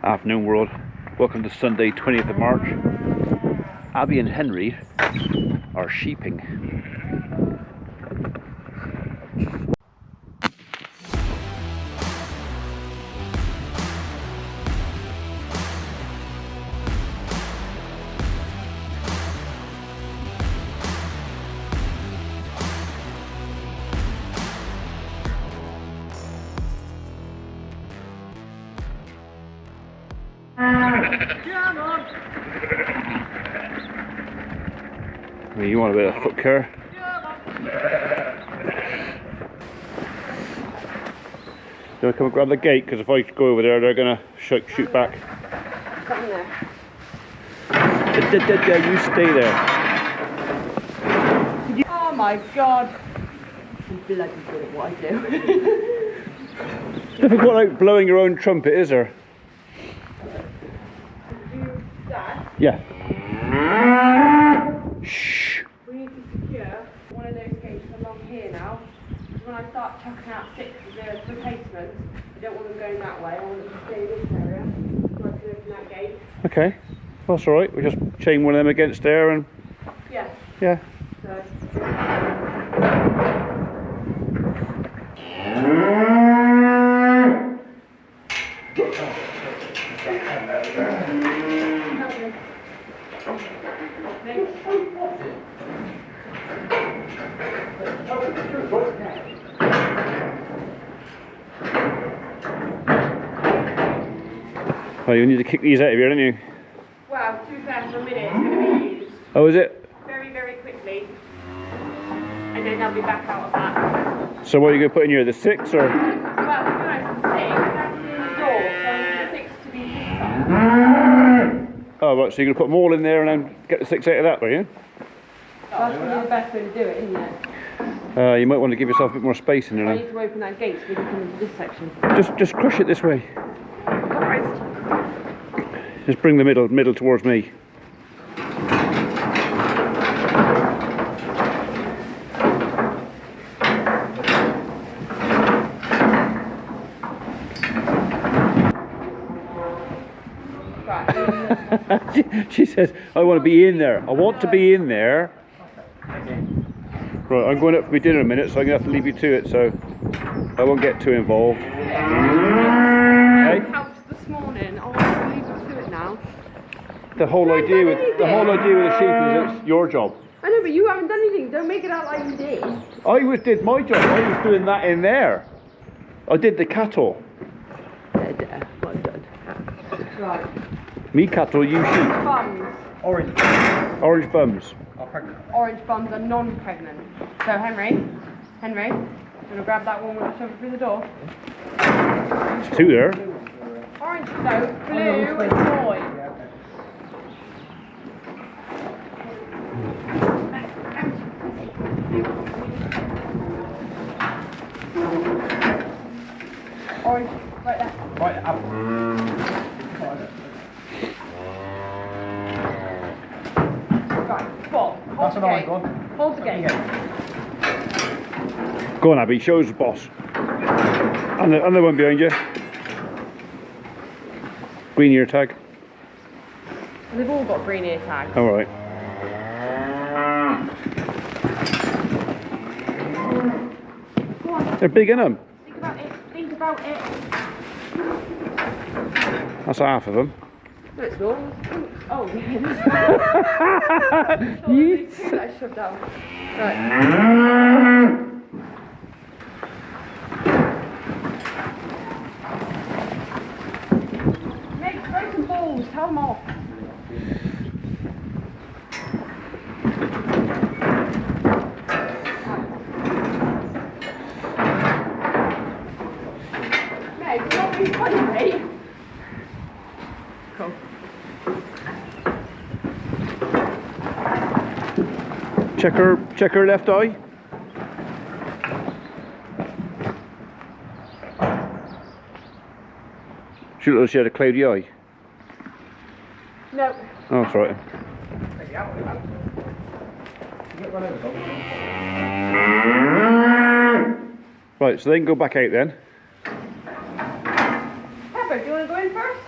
Afternoon world, welcome to Sunday 20th of March. Abbi and Henry are sheeping. Come on! Well, you want a bit of foot care? Do you want to come and grab the gate? Because if I go over there, they're going to shoot back. Come there. You stay there. Oh my god! I'm bloody good at what I do. It's difficult like blowing your own trumpet, is there? Yeah. Shh. We need to secure one of those gates along here now. Because when I start chucking out 6 of the replacements, I don't want them going that way. I want them to stay in this area. So I can open that gate. Okay. Well, that's alright. We just chain one of them against there and... Yeah. Yeah. So. Oh, you need to kick these out of here, don't you? Well, to be fair, for a minute it's going to be used. Oh, is it? Very, very quickly. And then they'll be back out of that. So what are you going to put in here? The 6 or? Well, to be honest, the 6 is actually in the door, so I need the 6 to be this side. Oh, right, so you're going to put them all in there and then get the 6 out of that way, yeah? That's probably the best way to do it, isn't it? You might want to give yourself a bit more space in there I now. need to open that gate so we can come into this section. Just crush it this way. Christ. Just bring the middle towards me. she says, I want to be in there. I want to be in there. Right, I'm going up for my dinner in a minute, so I'm going to have to leave you to it, so I won't get too involved. Hey? Helped this morning. I want to leave you to it now. The whole idea with the sheep is it's your job. I know, but you haven't done anything. Don't make it out like you did. I did my job. I was doing that in there. I did the cattle. Well done. Right. Me cattle, you sheep. Bums. Orange. Orange bums. Oh, pregnant. Orange bums are non-pregnant. So Henry, you want to grab that one with the shove it through the door? There's 2 there. Orange, no, blue and boy. Orange, right there. Right, up. Right, Bob, hold That's the an orange gate. one. Hold the gate. Go on, Abby, show us the boss. And the one behind you. Green ear tag. They've all got green ear tags. Alright. Go on, They're big in them. think about it. Think about it. That's half of them. No, it's not. Oh, yeah. Yes. That shoved out. Right. Meg, throw some balls. Tell them off. Meg, don't be funny, mate. Cool. Check her left eye. She looked like she had a cloudy eye. No. Oh, that's right. Right, so they can go back out then. Pepper, do you want to go in first?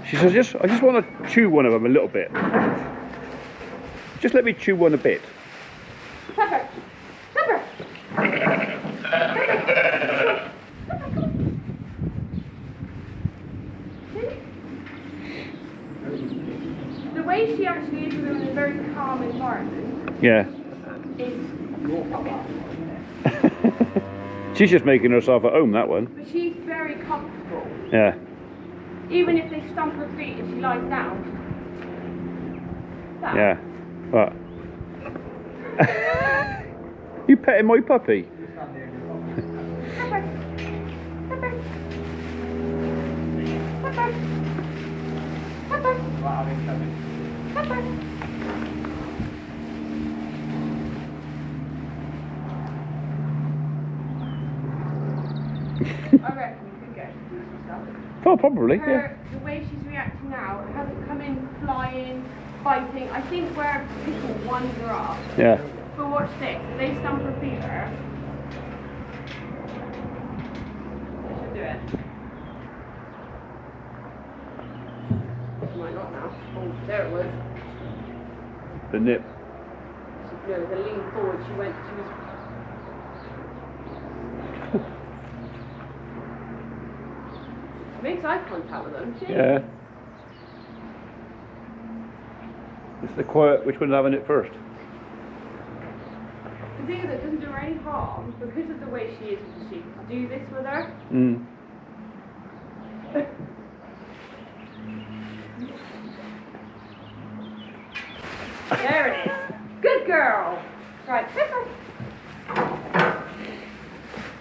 She says, I just want to chew one of them a little bit. Just let me chew one a bit. Pepper! Pepper! The way she actually is in a very calm environment. Yeah. Is She's just making herself at home, that one. but she's very comfortable. Yeah. Even if they stomp her feet and she lies down. That. Yeah. What? You petting my puppy? Pepper. Pepper. Pepper. Pepper. Pepper. I reckon you could get her to do some stuff. Oh, probably, yeah. The way she's reacting now, it hasn't come in flying, biting. I think where people winds her up. Yeah. But watch this, if they stomp her feet her. They should do it. She might not now. Oh, there it was. The nip. She, no, the lean forward, she was makes eye contact with them, she? Yeah. It's the quiet, which one's having it first? The thing is, it doesn't do her any harm because of the way she is with the sheep. Do this with her. Mm. There it is. Good girl. Right, pepper.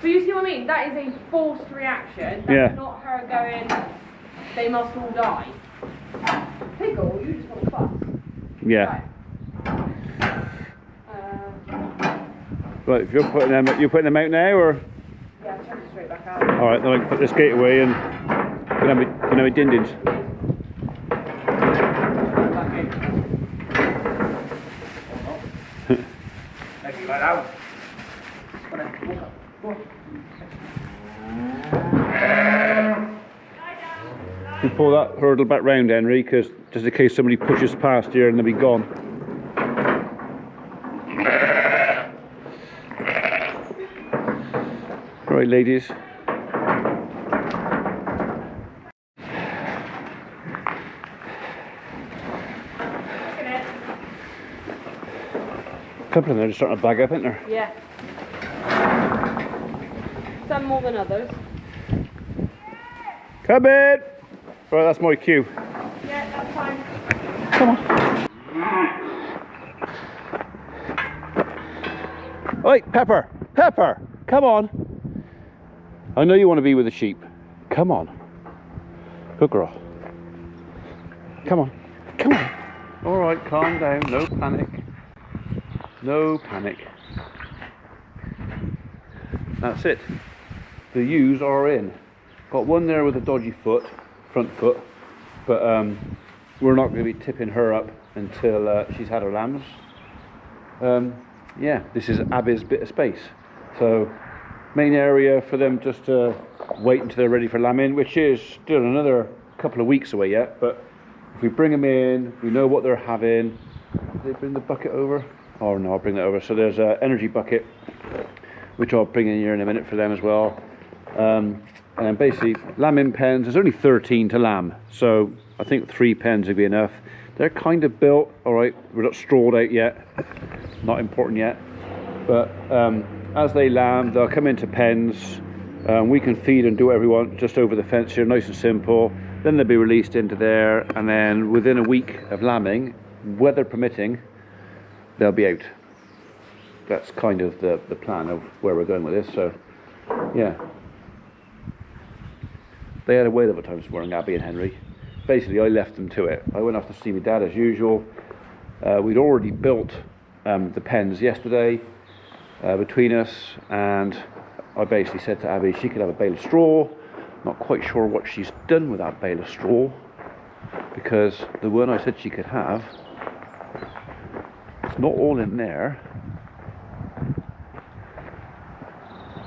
But you see what I mean? That is a forced reaction. That's not her going, they must all die. Pickle, you just want to fuss. Yeah. Right. Right, if you're putting them out now, or? Yeah, chuck it straight back out. Alright, then I can put this gate away and can have my din-dins. You pull that hurdle back round, Henry, because just in case somebody pushes past here and they'll be gone. Right, ladies. A couple of them are just starting to bag up, isn't there? Yeah. Some more than others. Come in! Right, that's my cue. Yeah, that's fine. Come on. Oi, Pepper! Pepper! Come on! I know you want to be with the sheep. Come on. Good girl. Come on. Come on. Alright, calm down. No panic. No panic. That's it. The ewes are in. Got one there with a dodgy foot, front foot, but we're not going to be tipping her up until she's had her lambs. Yeah, this is Abbi's bit of space. So, main area for them just to wait until they're ready for lambing, which is still another couple of weeks away yet, but if we bring them in, we know what they're having. Do they bring the bucket over? Oh no, I'll bring that over. So there's an energy bucket, which I'll bring in here in a minute for them as well. And then basically, lambing pens, there's only 13 to lamb, so I think 3 pens would be enough. They're kind of built, alright, we're not strawed out yet, not important yet, but as they lamb, they'll come into pens, we can feed and do whatever we want just over the fence here, nice and simple. Then they'll be released into there, and then within a week of lambing, weather permitting, they'll be out. That's kind of the plan of where we're going with this, so yeah. They had a whale of a time this morning, Abbi and Henry. Basically, I left them to it. I went off to see my dad as usual. We'd already built the pens yesterday between us, and I basically said to Abbi she could have a bale of straw. Not quite sure what she's done with that bale of straw, because the one I said she could have, it's not all in there.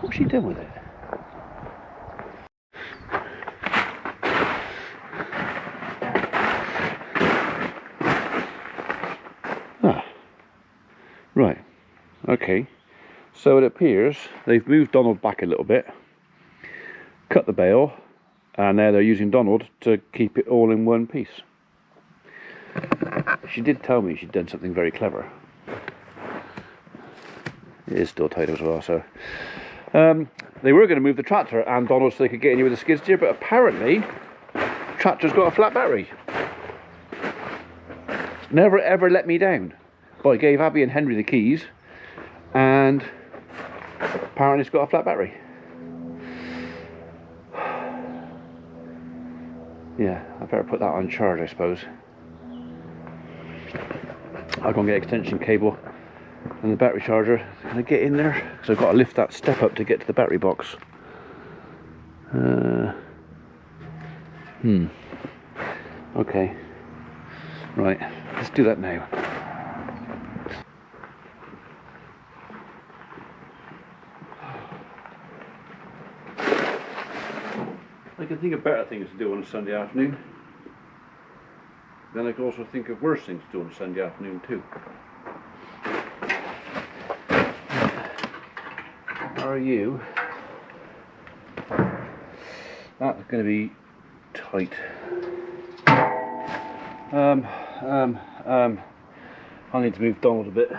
What's she doing with it? Ah, right, okay. So it appears they've moved Donald back a little bit, cut the bale, and now they're using Donald to keep it all in one piece. She did tell me she'd done something very clever. It is still tight as well, so... they were going to move the tractor and Donald so they could get in here with a skid steer, but apparently the tractor's got a flat battery. Never ever let me down. But I gave Abbi and Henry the keys, and apparently it's got a flat battery. Yeah, I better put that on charge, I suppose. I'll go and get extension cable and the battery charger. Can I get in there? Because I've got to lift that step up to get to the battery box. Okay. Right, let's do that now. I can think of better things to do on a Sunday afternoon. Then I can also think of worse things to do on a Sunday afternoon too. How are you? That's going to be tight. I need to move Donald a bit.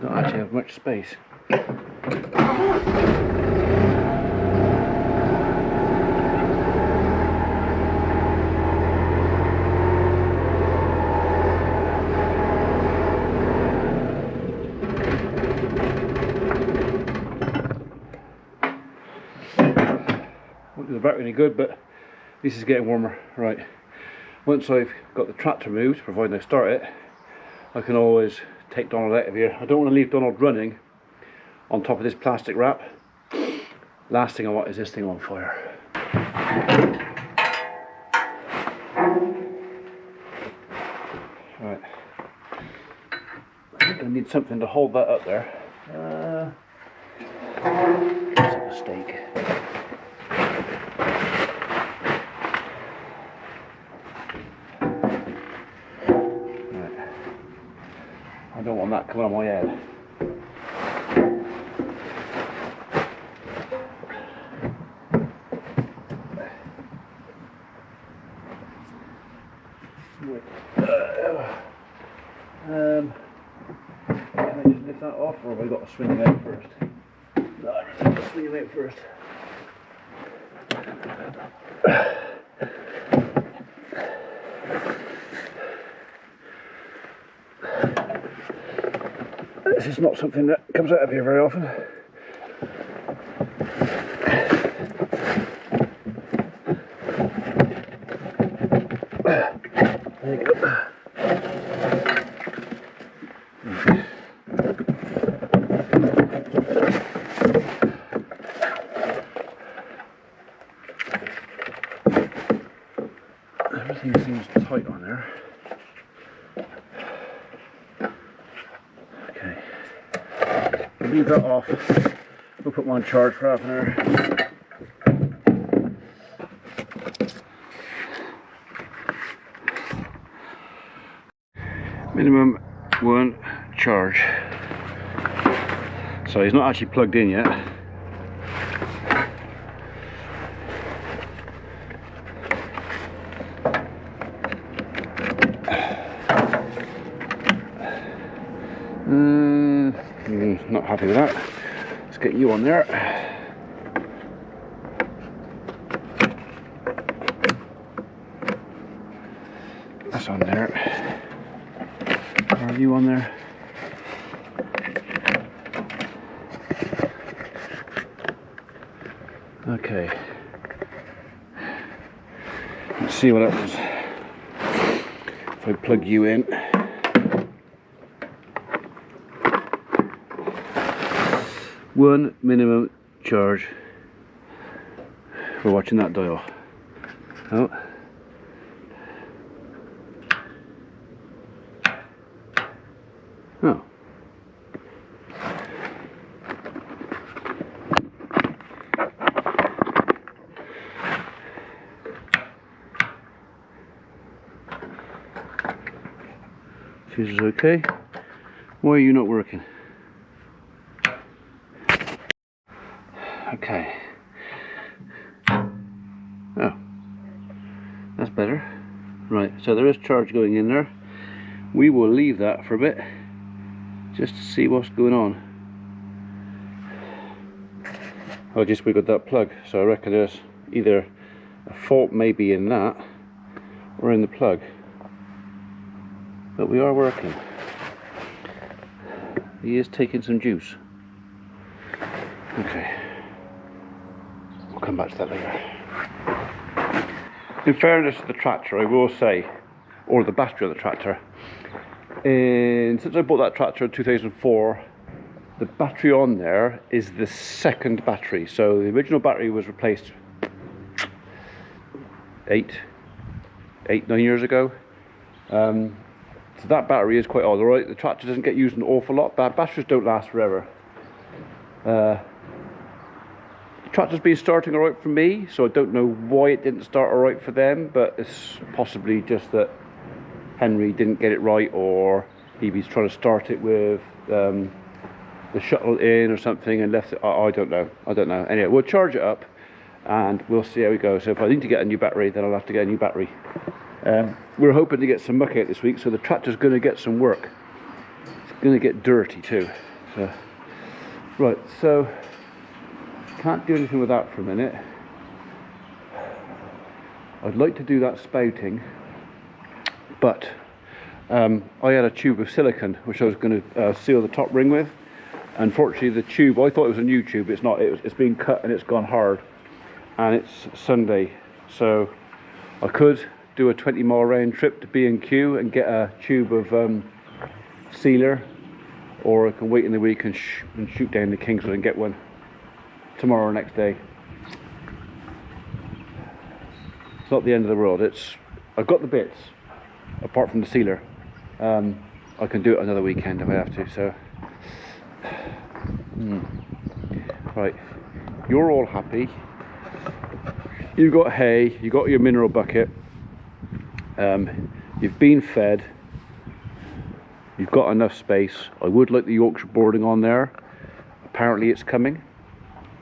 I don't actually have much space. Won't do the battery any good, but this is getting warmer. Right, once I've got the tractor moved, providing I start it, I can always take Donald out of here. I don't want to leave Donald running on top of this plastic wrap. Last thing I want is this thing on fire. Right, I think I need something to hold that up there. That's a mistake. Right. I don't want that coming on my head. Can I just lift that off, or have I got to swing him out first? No, I need to swing him out first. This is not something that comes out of here very often. There you go. Everything seems tight on there. Okay. I'll leave that off. We'll put one on charge for half an hour. Minimum one charge. So he's not actually plugged in yet. Not happy with that. Let's get you on there. That's on there. Are you on there? Okay. Let's see what happens if I plug you in. One minimum charge. We're watching that dial. Oh. Oh. Fuse is okay. Why are you not working? Okay. Oh. That's better. Right, so there is charge going in there. We will leave that for a bit, just to see what's going on. I just wiggled that plug, so I reckon there's either a fault maybe in that, or in the plug. But we are working. He is taking some juice. Okay. We'll come back to that later. In fairness to the tractor, I will say, or the battery of the tractor, since I bought that tractor in 2004, the battery on there is the second battery. So the original battery was replaced 9 years ago. So that battery is quite old. Alright, the tractor doesn't get used an awful lot, but batteries don't last forever. The tractor's been starting alright for me, so I don't know why it didn't start alright for them, but it's possibly just that Henry didn't get it right, or he was trying to start it with the shuttle in or something and left it. I don't know. Anyway, we'll charge it up and we'll see how we go. So if I need to get a new battery, then I'll have to get a new battery. We're hoping to get some muck out this week, so the tractor's going to get some work. It's going to get dirty too. So, right, so can't do anything with that for a minute. I'd like to do that spouting, but I had a tube of silicone which I was going to seal the top ring with. Unfortunately, the tube, I thought it was a new tube, it's not. It's been cut and it's gone hard, and it's Sunday, so I could do a 20-mile round trip to B&Q and get a tube of sealer, or I can wait in the week and shoot down to Kingswood and get one tomorrow or next day. It's not the end of the world. I've got the bits apart from the sealer. I can do it another weekend if I have to. So right, you're all happy. You got hay, you got your mineral bucket, you've been fed, you've got enough space. I would like the Yorkshire boarding on there. Apparently it's coming.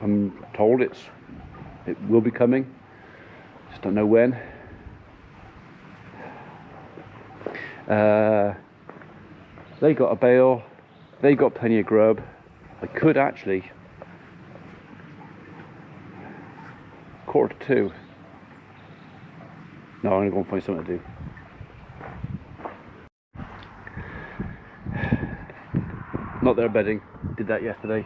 I'm told it will be coming. Just don't know when. They got a bale, they got plenty of grub. I could actually, 1:45. No, I'm going to go and find something to do. Not their bedding, did that yesterday.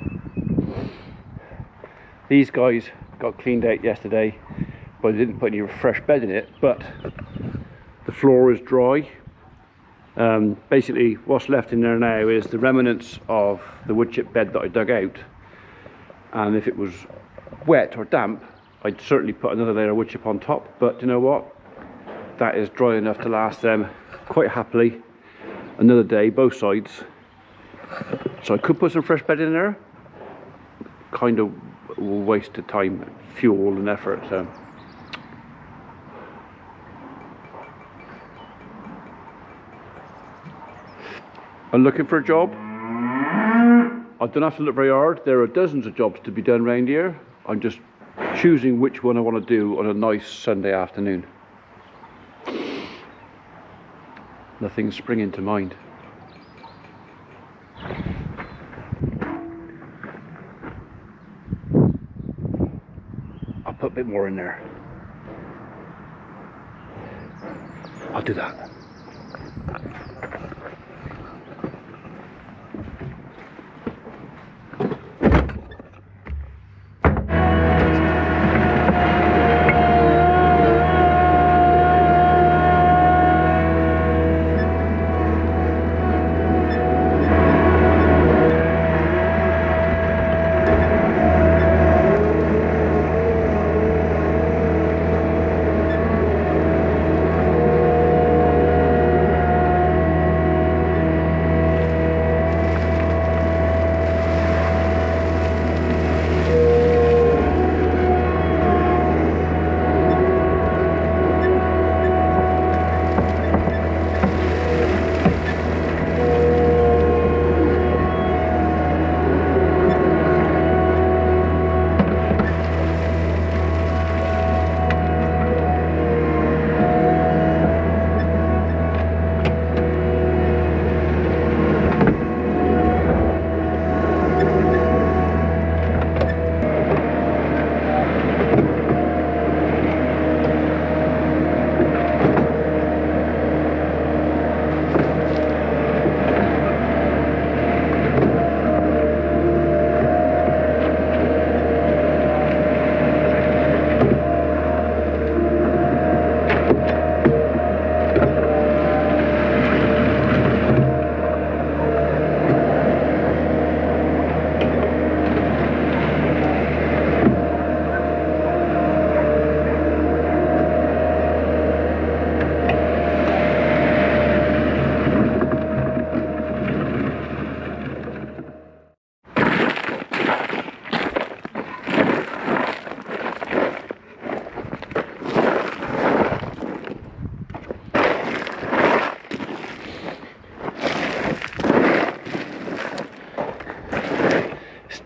These guys got cleaned out yesterday, but I didn't put any fresh bed in it, but the floor is dry. Basically what's left in there now is the remnants of the wood chip bed that I dug out, and if it was wet or damp I'd certainly put another layer of wood chip on top, but you know what, that is dry enough to last them quite happily another day, both sides. So I could put some fresh bed in there, kind of waste of time, fuel and effort. So I'm looking for a job. I don't have to look very hard. There are dozens of jobs to be done around here. I'm just choosing which one I want to do on a nice Sunday afternoon. Nothing's springing to mind. I'll put a bit more in there. I'll do that.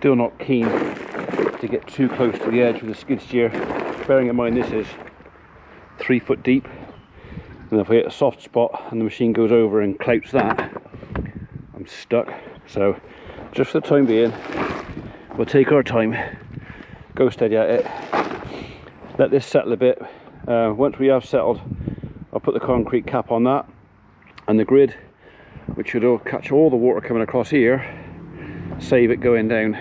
Still not keen to get too close to the edge with the skid steer, bearing in mind this is 3 foot deep, and if I hit a soft spot and the machine goes over and clouts that, I'm stuck. So just for the time being, we'll take our time, go steady at it, let this settle a bit. Once we have settled, I'll put the concrete cap on that and the grid, which should all catch all the water coming across here, save it going down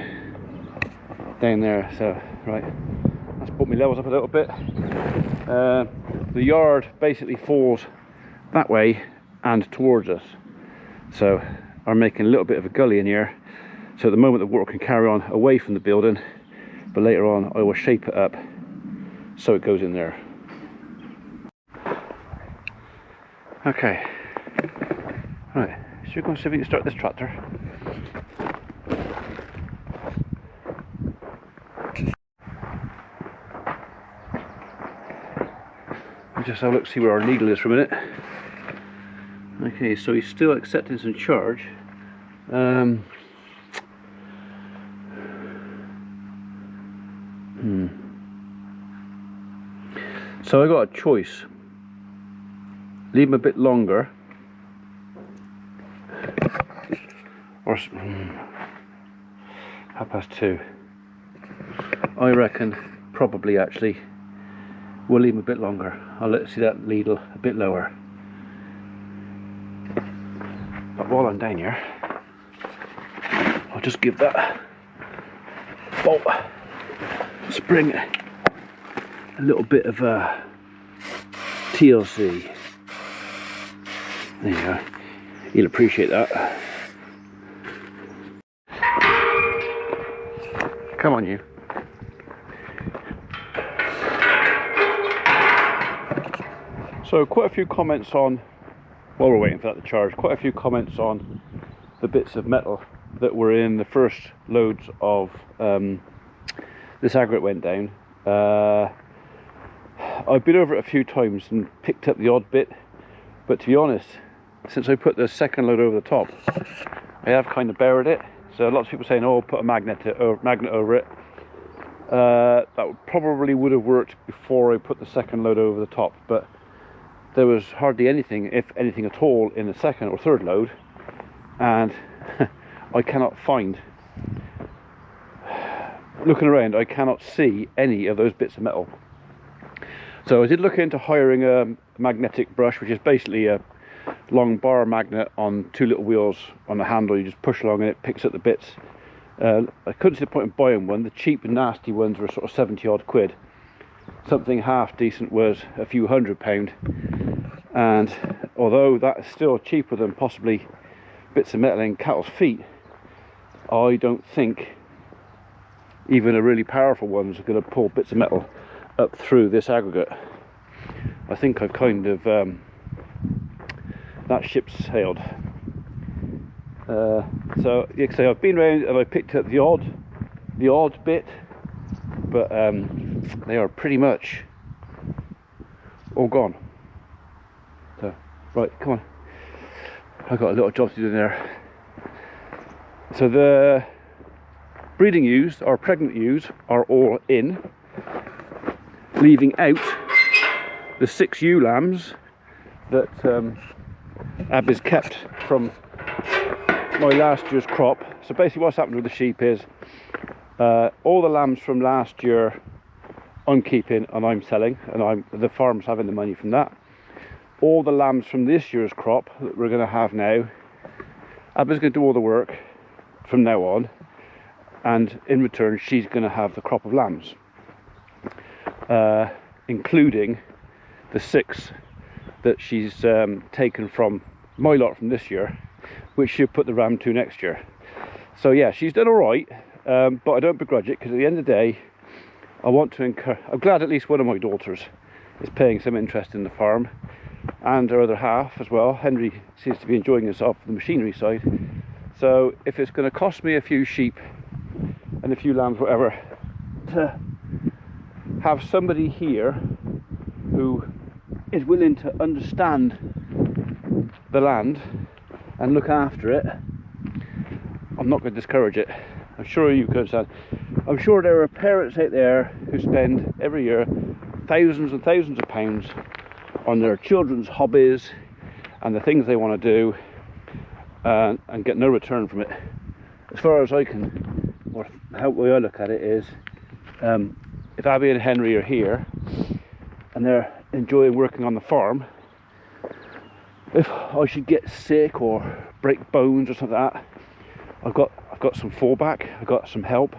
there. So right, that's put my levels up a little bit. The yard basically falls that way and towards us, so I'm making a little bit of a gully in here, so at the moment the water can carry on away from the building, but later on I will shape it up so it goes in there. Okay, right, should we go and see if we can start this tractor? I'll just have a look, see where our needle is for a minute. Okay, so he's still accepting some charge. So I got a choice. Leave him a bit longer, or 2:30. I reckon probably actually we'll leave him a bit longer. I'll let see that needle a bit lower. But while I'm down here, I'll just give that bolt spring a little bit of TLC. There you go. You'll appreciate that. Come on, you. So quite a few comments on, while we're waiting for that to charge, quite a few comments on the bits of metal that were in the first loads of this aggregate went down. I've been over it a few times and picked up the odd bit, but to be honest, since I put the second load over the top, I have kind of buried it. So lots of people saying, oh, put a magnet over it. That probably would have worked before I put the second load over the top, but there was hardly anything, if anything at all, in the second or third load, and I cannot find, looking around, I cannot see any of those bits of metal. So I did look into hiring a magnetic brush, which is basically a long bar magnet on 2 little wheels on the handle. You just push along and it picks up the bits. I couldn't see the point in buying one. The cheap and nasty ones were sort of 70 odd quid. Something half decent was a few £100, and although that's still cheaper than possibly bits of metal in cattle's feet, I don't think even a really powerful one's are going to pull bits of metal up through this aggregate. I think I've kind of that ship's sailed. So like I say, I've been around and I picked up the odd bit, but they are pretty much all gone. So right, come on, I've got a little job to do in there. So the breeding ewes, or pregnant ewes, are all in, leaving out the 6 ewe lambs that Abbi's kept from my last year's crop. So basically what's happened with the sheep is all the lambs from last year I'm keeping and I'm selling, and the farm's having the money from that. All the lambs from this year's crop that we're going to have now, Abbi's going to do all the work from now on, and in return she's going to have the crop of lambs, including the 6 that she's taken from my lot from this year, which she'll put the ram to next year. So yeah, she's done all right, but I don't begrudge it, because at the end of the day, I want to I'm glad at least one of my daughters is paying some interest in the farm, and her other half as well. Henry seems to be enjoying himself on the machinery side. So if it's going to cost me a few sheep and a few lambs, whatever, to have somebody here who is willing to understand the land and look after it, I'm not going to discourage it. I'm sure you could understand. I'm sure there are parents out there who spend every year thousands and thousands of pounds on their children's hobbies and the things they want to do, and get no return from it. As far as I can, or how the way I look at it is, if Abbi and Henry are here and they're enjoying working on the farm, if I should get sick or break bones or something like that, I've got some fallback, I've got some help.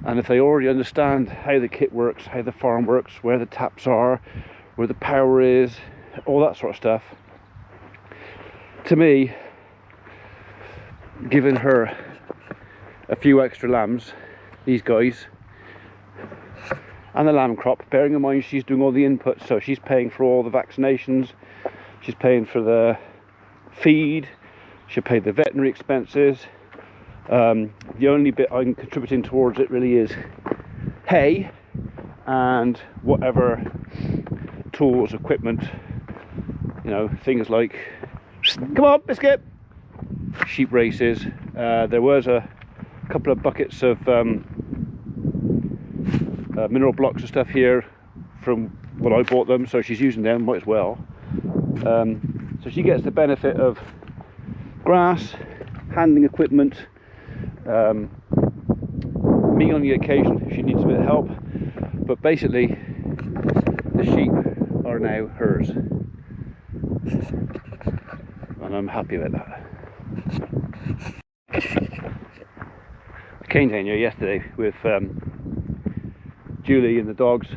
And if they already understand how the kit works, how the farm works, where the taps are, where the power is, all that sort of stuff, to me, giving her a few extra lambs, these guys, and the lamb crop, bearing in mind she's doing all the inputs, so she's paying for all the vaccinations, she's paying for the feed, she'll pay the veterinary expenses. The only bit I'm contributing towards it really is hay and whatever tools, equipment, you know, things like, come on biscuit, sheep races. There was a couple of buckets of mineral blocks and stuff here from when I bought them, so she's using them, might as well. So she gets the benefit of grass, handling equipment, me on the occasion if she needs a bit of help, but basically the sheep are now hers, and I'm happy about that. I came down here yesterday with Julie and the dogs,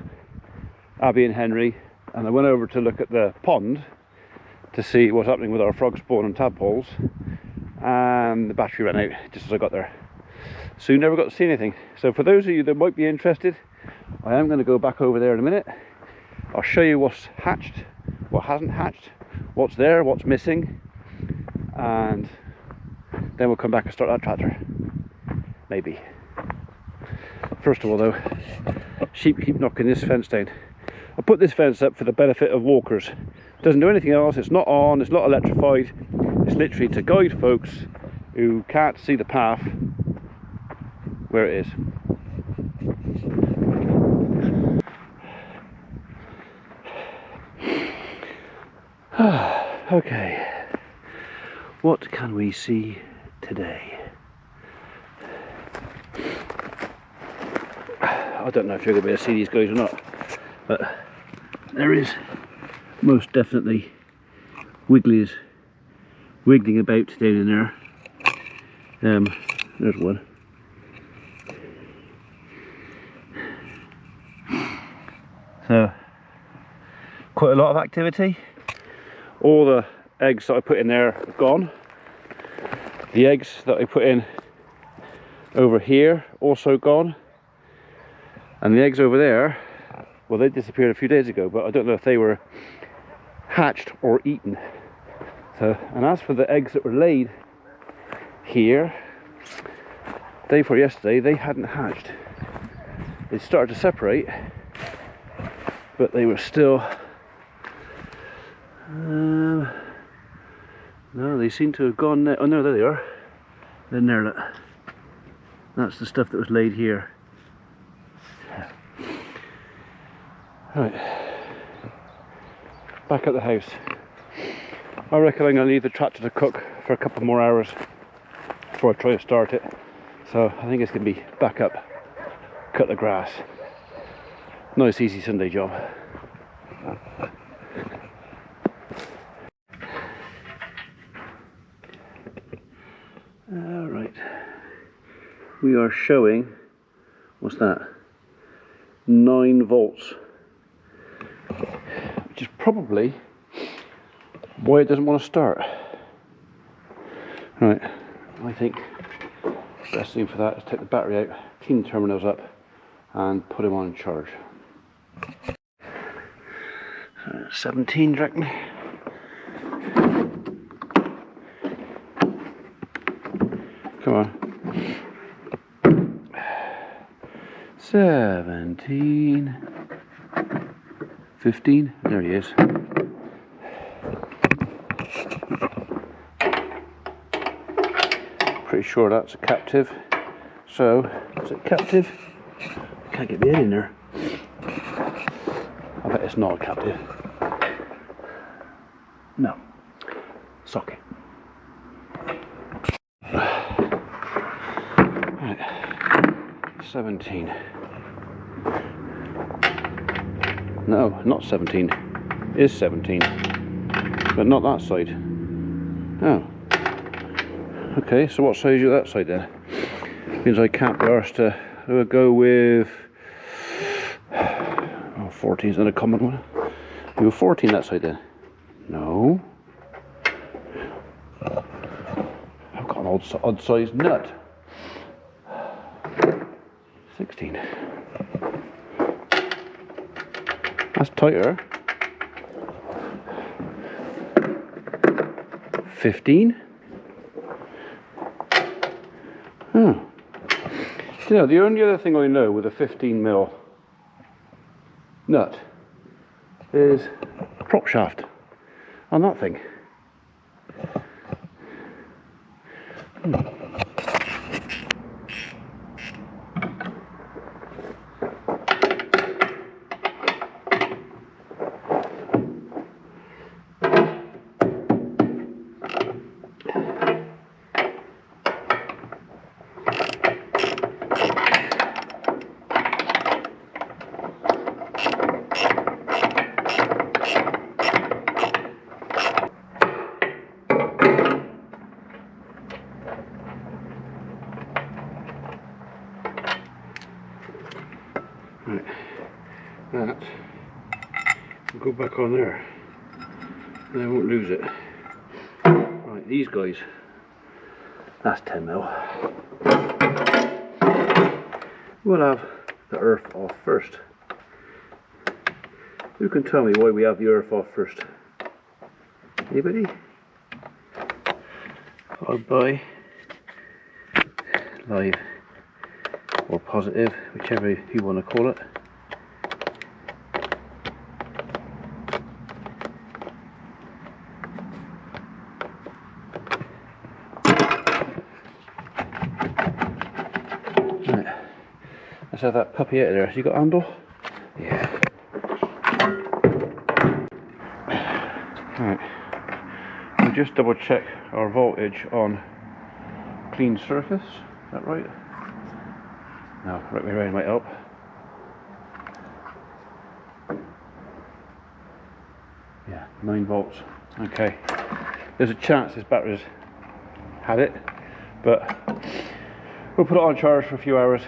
Abbi and Henry, and I went over to look at the pond to see what's happening with our frog spawn and tadpoles, and the battery ran out just as I got there, so never got to see anything. So for those of you that might be interested, I am going to go back over there in a minute. I'll show you what's hatched, what hasn't hatched, what's there, what's missing, and then we'll come back and start that tractor, maybe. First of all though, sheep keep knocking this fence down. I put this fence up for the benefit of walkers. It doesn't do anything else, it's not on, it's not electrified, it's literally to guide folks who can't see the path where it is. Okay, what can we see today? I don't know if you're going to be able to see these guys or not, but there is most definitely wigglies wiggling about down in there. There's one. So quite a lot of activity. All the eggs that I put in there are gone. The eggs that I put in over here also gone, and the eggs over there, well, they disappeared a few days ago, but I don't know if they were hatched or eaten. So, and as for the eggs that were laid here, day before yesterday, they hadn't hatched. They started to separate, but they were still no, they seem to have gone now. Oh no, there they are. They're in there, look. That's the stuff that was laid here. Right, back at the house. I reckon I'm going to leave the tractor to cook for a couple more hours before I try to start it. So I think it's going to be back up, cut the grass. Nice easy Sunday job. Alright, we are showing, what's that, 9 volts, which is probably why it doesn't want to start. Right, I think the best thing for that is take the battery out, clean the terminals up and put them on charge. 17, do you reckon? Come on. 17, 15, there he is. Pretty sure that's a captive, So, is it captive? Can't get my head in there. I bet it's not a captive. No. Socket. Right. 17. No, not 17. It is 17. But not that side. Oh. Okay, so what size is that side then? Means I can't be arsed to go with 14 is not a common one. You go 14 that side then? No. I've got an odd sized nut. 16. That's tighter. 15. Oh. You know, the only other thing I know with a 15mm nut is prop shaft on that thing. Right, that will go back on there and I won't lose it. Right, these guys, that's 10mm. We'll have the earth off first. Who can tell me why we have the earth off first? Anybody? Followed by live or positive, whichever you want to call it. Right. Let's have that puppy out of there. Has he got a handle? Yeah. Right. We'll just double check our voltage on clean surface. Is that right? No, right way around might help. Yeah, 9 volts. Okay. There's a chance this battery's had it, but we'll put it on charge for a few hours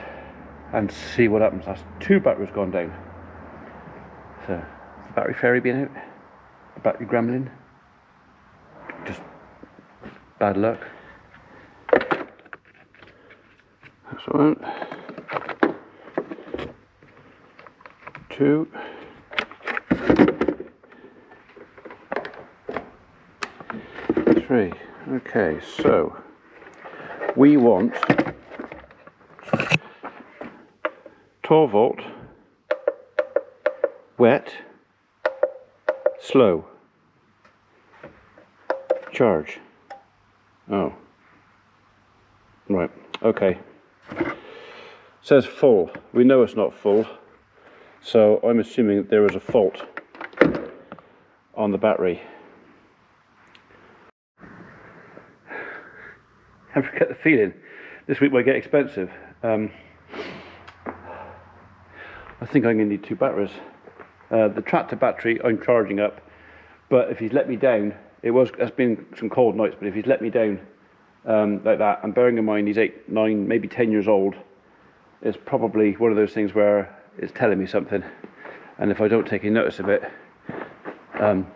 and see what happens. That's 2 batteries gone down. So, battery fairy being out, battery gremlin, just bad luck. Excellent. 2. 3. Okay, so we want 12 volt, wet, slow, charge. Oh, right, okay. Says full. We know it's not full, so I'm assuming that there is a fault on the battery. I get the feeling this week might get expensive. I think I'm going to need 2 batteries. The tractor battery I'm charging up, but if he's let me down, it's been some cold nights, but if he's let me down like that, and bearing in mind he's 8, 9, maybe 10 years old, it's probably one of those things where it's telling me something, and if I don't take any notice of it, I'm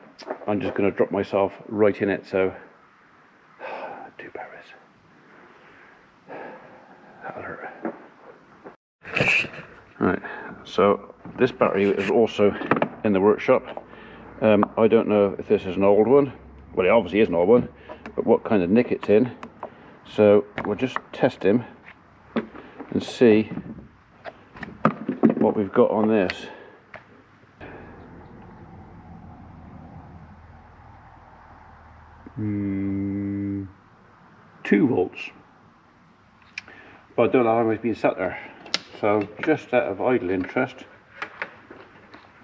just going to drop myself right in it. So 2 batteries. That'll hurt. Right, so this battery is also in the workshop. I don't know if this is an old one. Well, it obviously is an old one, but what kind of nick it's in. So we'll just test him and see what we've got on this. Mm, 2 volts. but I don't know how it's been sat there. So just out of idle interest,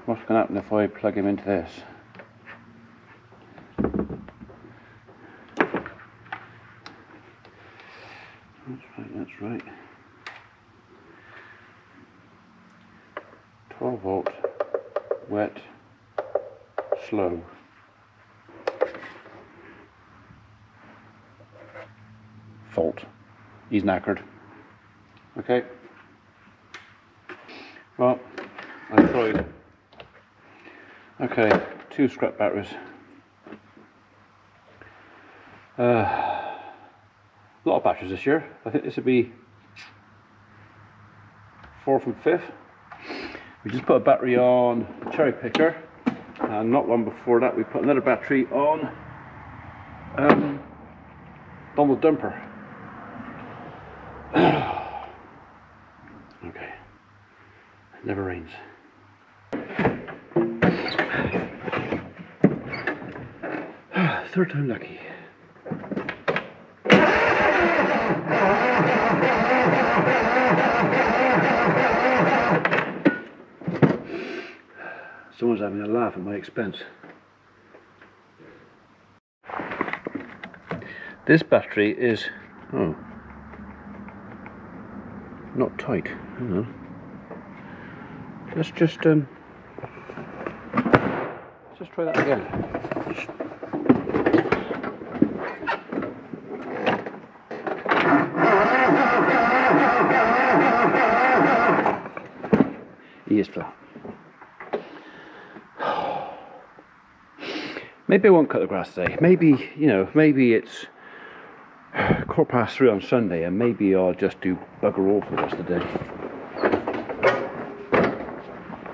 what's going to happen if I plug him into this? That's right. 12 volt, wet, slow. Fault. He's knackered. Okay. Well, I tried. Okay, 2 scrap batteries. A lot of batteries this year. I think this would be 4th and 5th. We just put a battery on the cherry picker, and not long before that we put another battery on the dumper. Okay, it never rains. Third time lucky. Someone's having a laugh at my expense. This battery is, not tight. Hang on. Let's just try that again. He is flat. Maybe I won't cut the grass today. Maybe, maybe it's 3:15 on Sunday, and maybe I'll just do bugger all for the rest of the day.